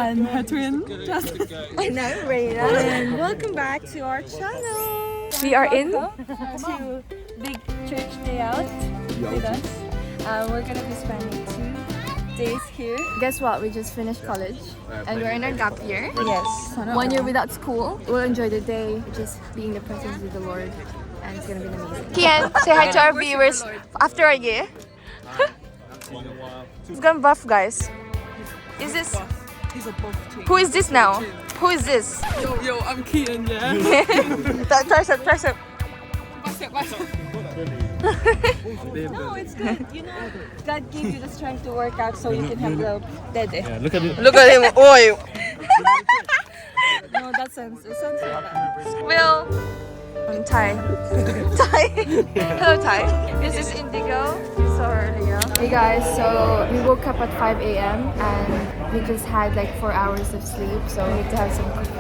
and her twin, just. And I'm Reina. And welcome back to our channel. We are in to Big Church Day Out with us. We're gonna be spending 2 days here. Guess what? We just finished college and we're in our gap year. Yes. 1 year without school. We'll enjoy the day, just being in the presence with the Lord, and it's gonna be amazing. Kian, say hi to our viewers after a year. He's gone buff, guys. Is this? He's a buff chick. Who is this now? Who is this? Yo, I'm Kian, yeah. Tricep. No, it's good. You know, God gave you the strength to work out so you can have the dede. Yeah, look at it. Look at him. Oi. No, that sounds like that. Will. Ty. Hello, Ty. This is Indigo. You saw her earlier. Hey guys, so we woke up at 5 a.m. and we just had like 4 hours of sleep, so we need to have some coffee.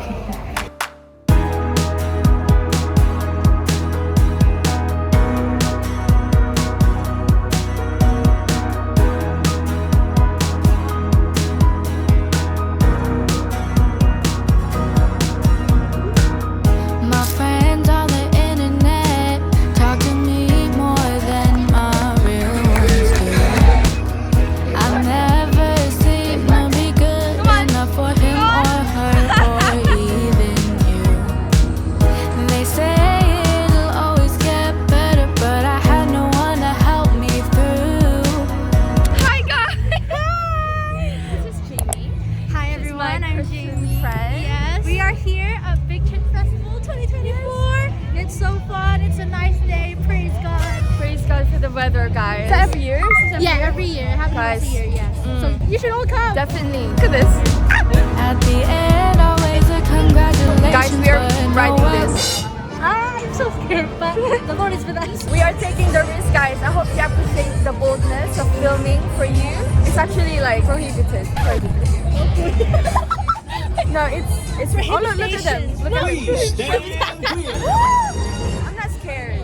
Weather, guys. Is that every year? Yeah, every year. Happens Guys. every year, yes. So you should all come. Definitely. Look at this. At the end, always a congratulations. Guys, we are riding this. I'm so scared, but the Lord is with us. We are taking the risk, guys. I hope you appreciate the boldness of filming for you. It's actually like prohibited. No, it's oh look at them. Look at them. I'm not scared.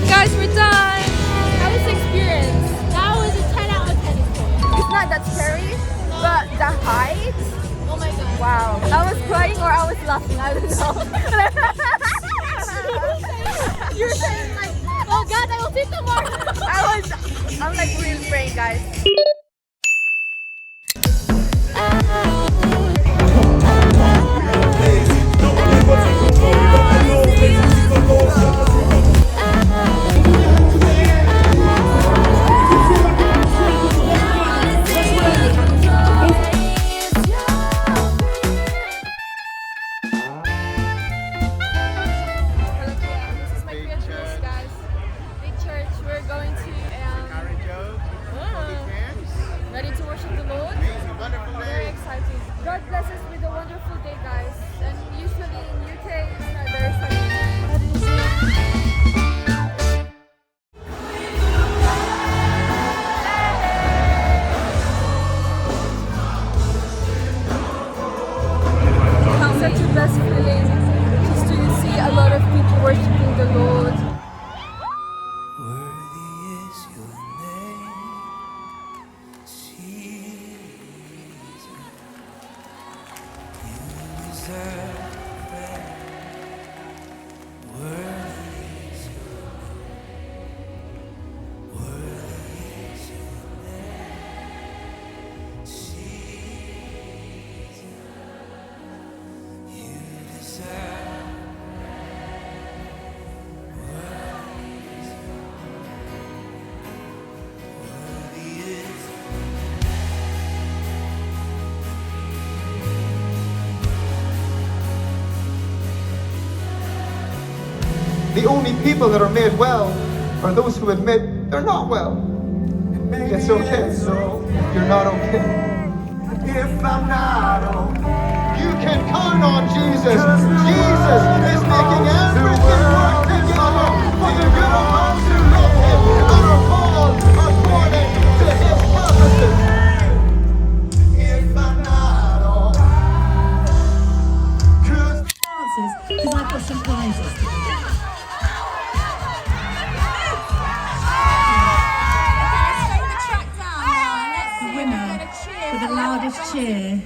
Guys, we're done. How was the experience? That was a 10 out of 10. It's not that scary, but the height. Oh my god. Wow. I was crying or I was laughing. I don't know. You're saying like, oh god, I will see tomorrow. I'm like really praying, guys. Ready to worship the Lord? Very exciting. God bless us with a wonderful day, guys. And usually in UK, it's not very sunny. It's such a blessed feeling just to see a lot of people worshiping the Lord. The only people that are made well are those who admit they're not well. It's okay. You're not okay. If I'm not okay, you can count on Jesus. Jesus is making everything work together for the good of those who love Him and are called according to His purposes. If I'm not okay, 'cause but the loudest cheer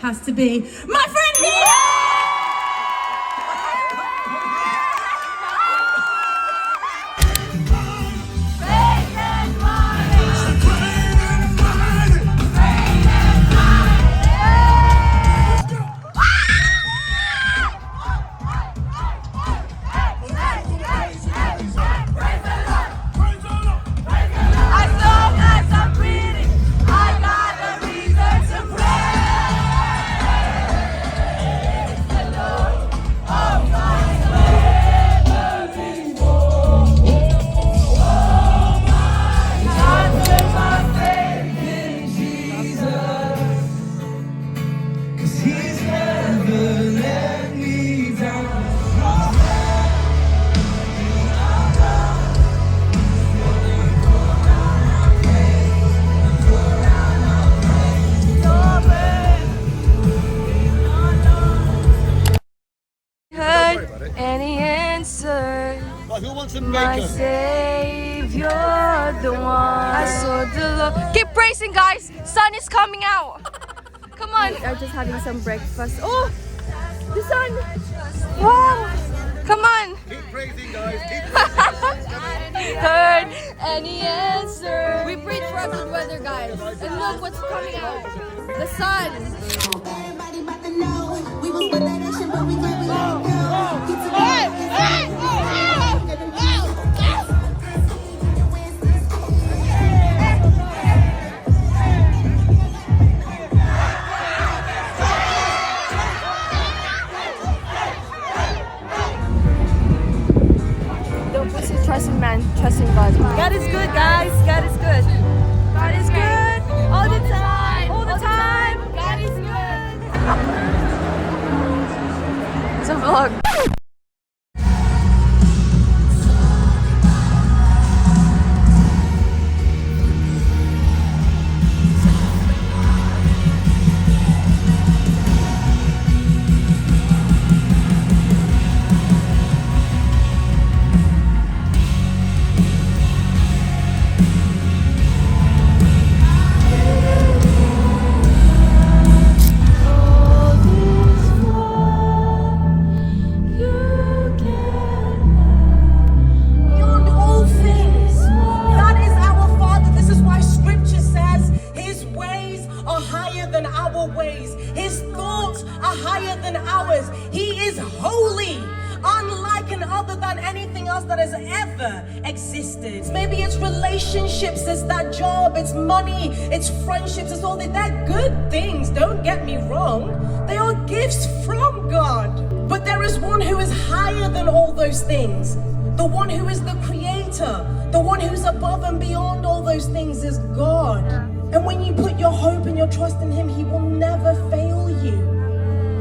has to be my friend here! Any answer? Who wants some My bacon? Savior, the one I saw the Lord. Keep praising, guys. Sun is coming out. Come on. We are just having some breakfast. Oh, the sun. Wow. Come on. Keep praising, guys. Keep praising. Heard any answer? We prayed for a good weather, guys. And look what's coming out. The sun. Everybody about to know we was with that action, but we can't let go. Don't put your trust in man, trust in God. God is good, guys. God is good. God is good all the time. All the time. God is good. It's a vlog. Existed. Maybe it's relationships, it's that job, it's money, it's friendships, it's all that. They're good things, don't get me wrong. They are gifts from God. But there is one who is higher than all those things. The one who is the creator, the one who's above and beyond all those things is God. And when you put your hope and your trust in him, he will never fail you.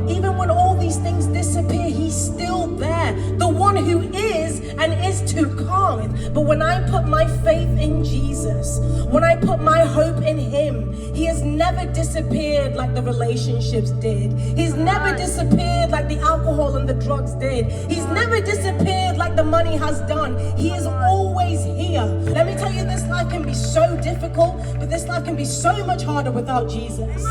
Even when all these things disappear, he's still there. The one who is and is to come. But when I put my faith in Jesus, when I put my hope in him, he has never disappeared like the relationships did. He's never disappeared like the alcohol and the drugs did. He's never disappeared like the money has done. He is always here. Let me tell you, this life can be so difficult, but this life can be so much harder without Jesus.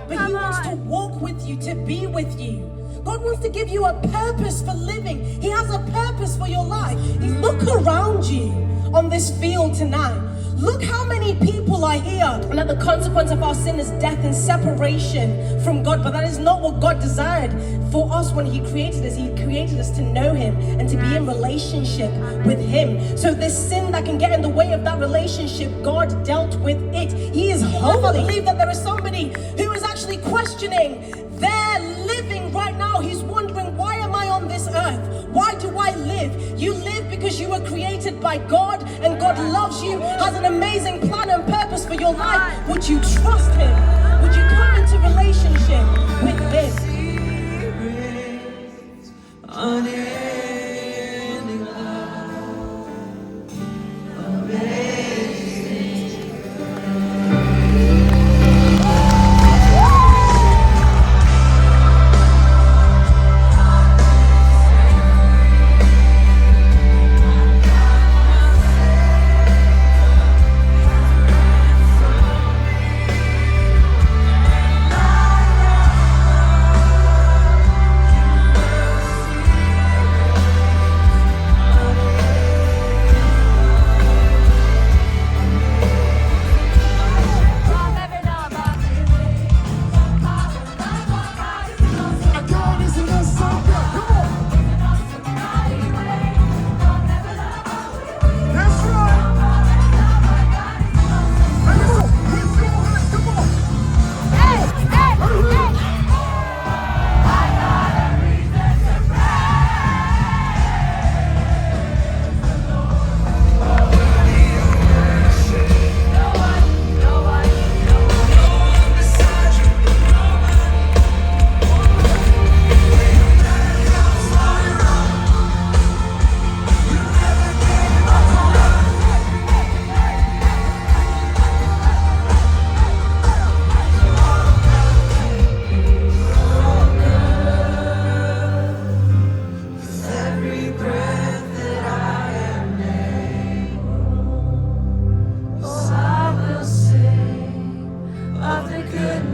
But he wants to walk with you, to be with you. God wants to give you a purpose for living. He has a purpose for your life. Look around you on this field tonight. Look how many people are here, and that the consequence of our sin is death and separation from God. But that is not what God desired for us when he created us. He created us to know him and to be in relationship with him. So this sin that can get in the way of that relationship, God dealt with it. He is holy. I believe that there is somebody who is actually questioning their living right now. He's wondering, why am I on this earth? Why do I live? You live because you were created by God, and God loves you, has an amazing plan and purpose for your life. Would you trust him? Would you come into relationship with him?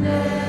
Sunday.